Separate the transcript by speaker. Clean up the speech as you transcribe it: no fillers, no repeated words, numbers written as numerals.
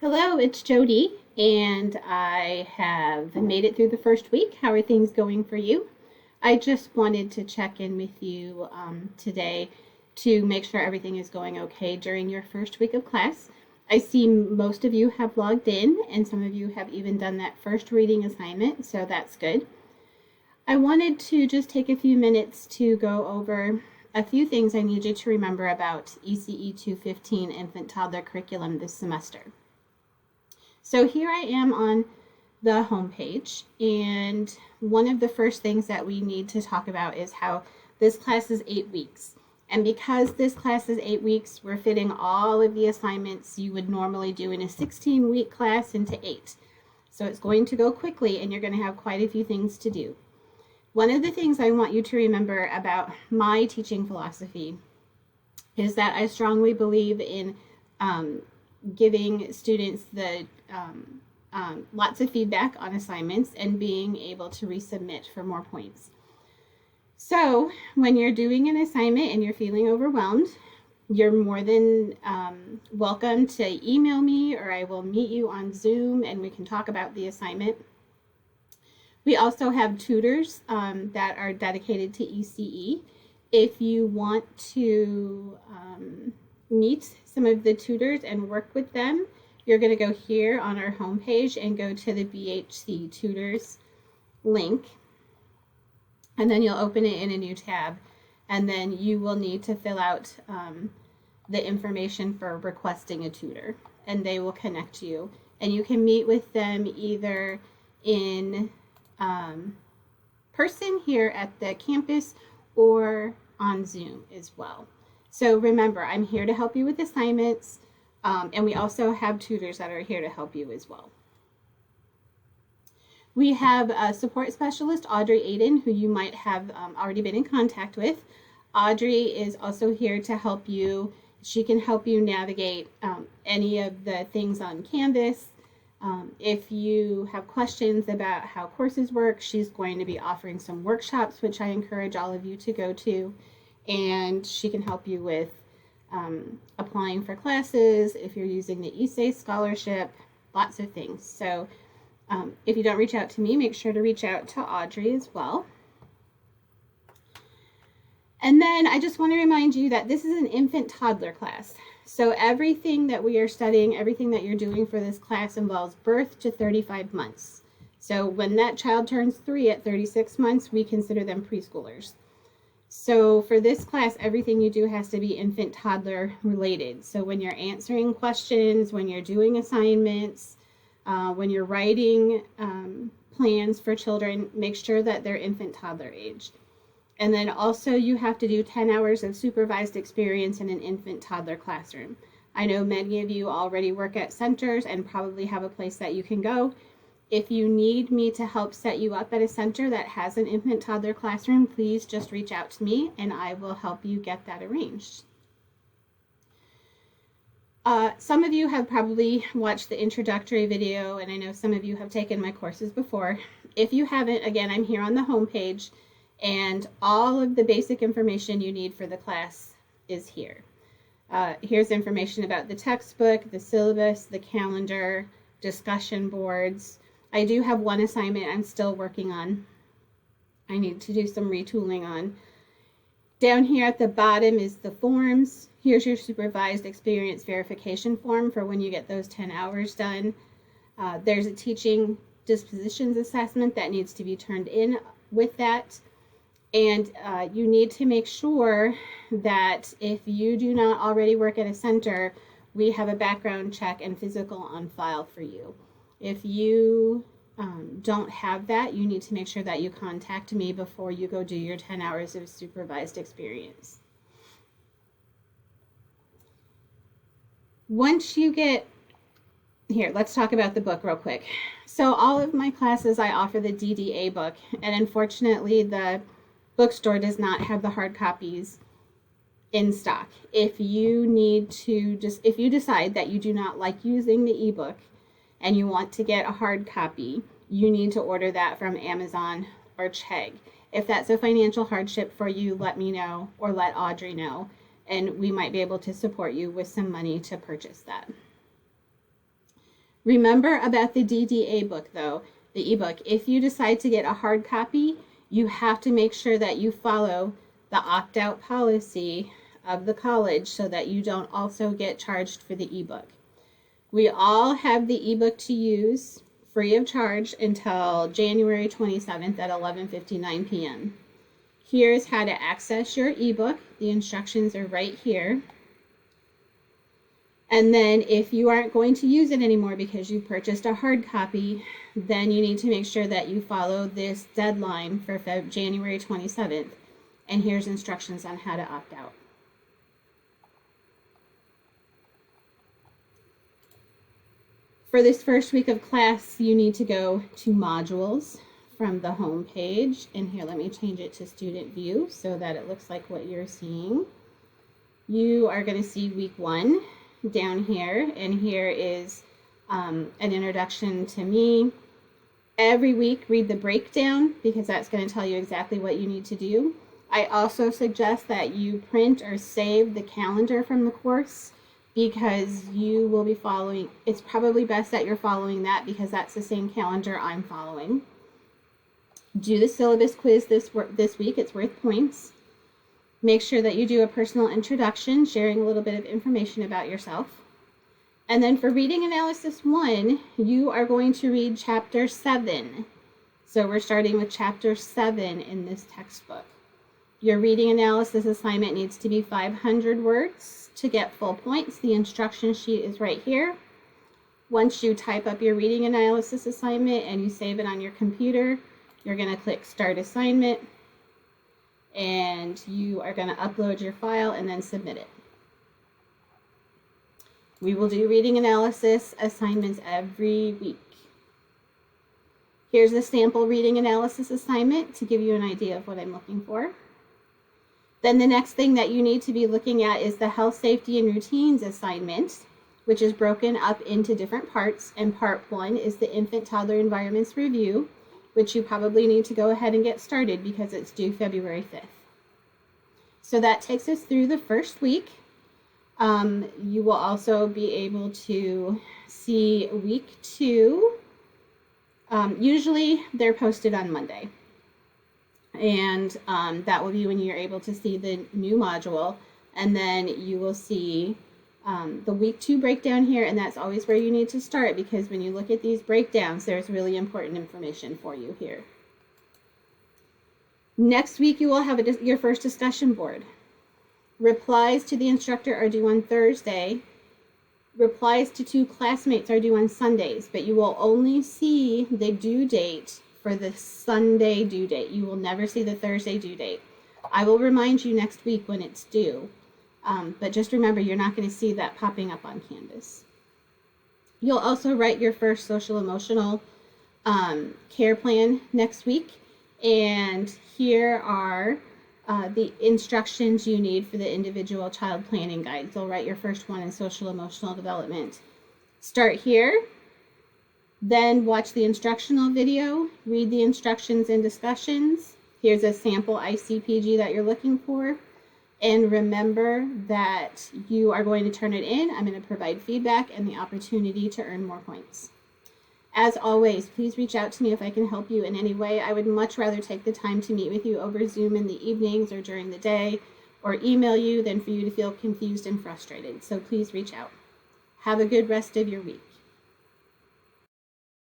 Speaker 1: Hello, it's Jody, and I have made it through the first week. How are things going for you? I just wanted to check in with you today to make sure everything is going okay during your first week of class. I see most of you have logged in, and some of you have even done that first reading assignment, so that's good. I wanted to just take a few minutes to go over a few things I need you to remember about ECE 215 Infant Toddler Curriculum this semester. So here I am on the home page, and one of the first things that we need to talk about is how this class is 8 weeks. And because this class is 8 weeks, we're fitting all of the assignments you would normally do in a 16-week class into 8. So it's going to go quickly, and you're going to have quite a few things to do. One of the things I want you to remember about my teaching philosophy is that I strongly believe in giving students the lots of feedback on assignments and being able to resubmit for more points. So when you're doing an assignment and you're feeling overwhelmed, you're more than welcome to email me, or I will meet you on Zoom and we can talk about the assignment. We also have tutors that are dedicated to ECE. If you want to meet some of the tutors and work with them, you're going to go here on our homepage and go to the BHC Tutors link, and then you'll open it in a new tab, and then you will need to fill out the information for requesting a tutor, and they will connect you, and you can meet with them either in person here at the campus or on Zoom as well. So remember, I'm here to help you with assignments, and we also have tutors that are here to help you as well. We have a support specialist, Audrey Aiden, who you might have already been in contact with. Audrey is also here to help you. She can help you navigate any of the things on Canvas. If you have questions about how courses work, she's going to be offering some workshops, which I encourage all of you to go to. And she can help you with applying for classes, if you're using the ECE scholarship, lots of things. So if you don't reach out to me, make sure to reach out to Audrey as well. And then I just want to remind you that this is an infant toddler class. So everything that we are studying, everything that you're doing for this class involves birth to 35 months. So when that child turns 3 at 36 months, we consider them preschoolers. So for this class, everything you do has to be infant toddler related. So when you're answering questions, when you're doing assignments, when you're writing plans for children, make sure that they're infant toddler age. And then also you have to do 10 hours of supervised experience in an infant toddler classroom. I know many of you already work at centers and probably have a place that you can go. If you need me to help set you up at a center that has an infant toddler classroom, please just reach out to me and I will help you get that arranged. Some of you have probably watched the introductory video, and I know some of you have taken my courses before. If you haven't, again, I'm here on the homepage, and all of the basic information you need for the class is here. Here's information about the textbook, the syllabus, the calendar, discussion boards. I do have one assignment I'm still working on. I need to do some retooling on. Down here at the bottom is the forms. Here's your supervised experience verification form for when you get those 10 hours done. There's a teaching dispositions assessment that needs to be turned in with that. And you need to make sure that if you do not already work at a center, we have a background check and physical on file for you. If you don't have that, you need to make sure that you contact me before you go do your 10 hours of supervised experience. Once you get here, let's talk about the book real quick. So all of my classes, I offer the DDA book, and unfortunately the bookstore does not have the hard copies in stock. If you decide that you do not like using the ebook and you want to get a hard copy, you need to order that from Amazon or Chegg. If that's a financial hardship for you, let me know or let Audrey know, and we might be able to support you with some money to purchase that. Remember about the DDA book though, the ebook. If you decide to get a hard copy, you have to make sure that you follow the opt-out policy of the college so that you don't also get charged for the ebook. We all have the ebook to use free of charge until January 27th at 11:59 p.m. Here's how to access your ebook. The instructions are right here. And then if you aren't going to use it anymore because you purchased a hard copy, then you need to make sure that you follow this deadline for January 27th. And here's instructions on how to opt out. For this first week of class, you need to go to modules from the home page. And here, let me change it to student view so that it looks like what you're seeing. You are going to see week 1 down here, and here is an introduction to me. Every week read the breakdown because that's going to tell you exactly what you need to do. I also suggest that you print or save the calendar from the course because you will be following, it's probably best that you're following that because that's the same calendar I'm following. Do the syllabus quiz this week, it's worth points. Make sure that you do a personal introduction, sharing a little bit of information about yourself. And then for reading analysis 1, you are going to read chapter 7. So we're starting with chapter 7 in this textbook. Your reading analysis assignment needs to be 500 words to get full points. The instruction sheet is right here. Once you type up your reading analysis assignment and you save it on your computer, you're going to click Start Assignment. And you are going to upload your file and then submit it. We will do reading analysis assignments every week. Here's the sample reading analysis assignment to give you an idea of what I'm looking for. Then the next thing that you need to be looking at is the health, safety, and routines assignment, which is broken up into different parts. And part 1 is the infant toddler environments review, which you probably need to go ahead and get started because it's due February 5th. So that takes us through the first week. You will also be able to see week 2. Usually they're posted on Monday. And that will be when you're able to see the new module. And then you will see the week 2 breakdown here, and that's always where you need to start because when you look at these breakdowns, there's really important information for you here. Next week, you will have your first discussion board. Replies to the instructor are due on Thursday. Replies to 2 classmates are due on Sundays, but you will only see the due date for the Sunday due date. You will never see the Thursday due date. I will remind you next week when it's due. But just remember, you're not going to see that popping up on Canvas. You'll also write your first social emotional care plan next week. And here are the instructions you need for the individual child planning guides. You'll write your first one in social emotional development. Start here, then watch the instructional video, read the instructions and discussions. Here's a sample ICPG that you're looking for. And remember that you are going to turn it in. I'm going to provide feedback and the opportunity to earn more points. As always, please reach out to me if I can help you in any way. I would much rather take the time to meet with you over Zoom in the evenings or during the day or email you than for you to feel confused and frustrated. So please reach out. Have a good rest of your week.